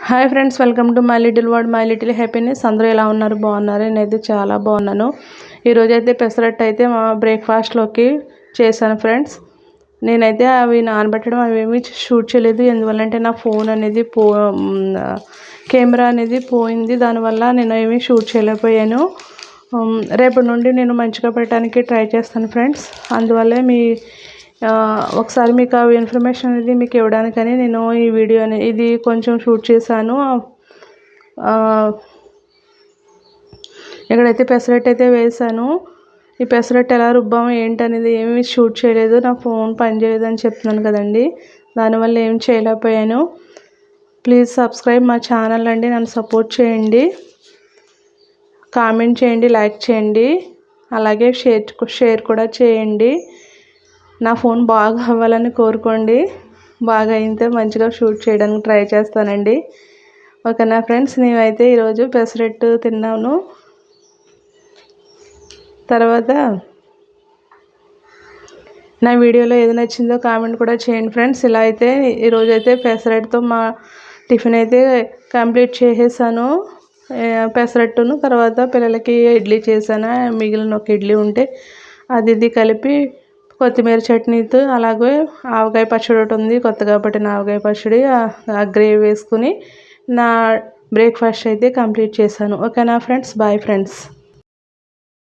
Hi friends, welcome to my little word my little happiness. అందరూ ఎలా ఉన్నారు? బాగున్నారు? నేనైతే చాలా బాగున్నాను. ఈరోజైతే పెసరట్టు అయితే మా బ్రేక్ఫాస్ట్లోకి చేశాను ఫ్రెండ్స్. నేనైతే అవి నానబెట్టడం అవేమి షూట్ చేయలేదు. ఎందువల్లంటే నా ఫోన్ అనేది కెమెరా అనేది పోయింది. దానివల్ల నేను ఏమీ షూట్ చేయలేకపోయాను. రేపటి నుండి నేను మంచిగా పెట్టడానికి ట్రై చేస్తాను ఫ్రెండ్స్. అందువల్లే ఒకసారి మీకు ఆ ఇన్ఫర్మేషన్ అనేది మీకు ఇవ్వడానికని నేను ఈ వీడియో ఇది కొంచెం షూట్ చేశాను. ఇక్కడైతే పెసరట్టు అయితే వేసాను. ఈ పెసరట్టు ఎలా రుబ్బాము ఏంటనేది ఏమీ షూట్ చేయలేదు. నా ఫోన్ పనిచేయదని చెప్తున్నాను కదండి, దానివల్ల ఏం చేయలేకపోయాను. ప్లీజ్ సబ్స్క్రైబ్ మై ఛానల్ అండి. నన్ను సపోర్ట్ చేయండి, కామెంట్ చేయండి, లైక్ చేయండి, అలాగే షేర్ కూడా చేయండి. నా ఫోన్ బాగా అవ్వాలని కోరుకోండి. బాగా అయితే మంచిగా షూట్ చేయడానికి ట్రై చేస్తానండి. ఓకేనా ఫ్రెండ్స్, నేనైతే ఈరోజు పెసరట్టు తిన్నాను. తర్వాత నా వీడియోలో ఏది నచ్చిందో కామెంట్ కూడా చేయండి ఫ్రెండ్స్. ఇలా అయితే ఈరోజైతే పెసరట్టుతో మా టిఫిన్ అయితే కంప్లీట్ చేసేసాను. పెసరట్టును తర్వాత పిల్లలకి ఇడ్లీ చేశాను. మిగిలిన ఒక ఇడ్లీ ఉంటే అది కలిపి కొత్తిమీర చట్నీతో, అలాగే ఆవకాయ పచ్చడి ఒకటి ఉంది, కొత్తగా పట్టిన ఆవకాయ పచ్చడి, ఆ గ్రేవీ వేసుకుని నా బ్రేక్ఫాస్ట్ అయితే కంప్లీట్ చేశాను. ఓకేనా ఫ్రెండ్స్, బాయ్ ఫ్రెండ్స్.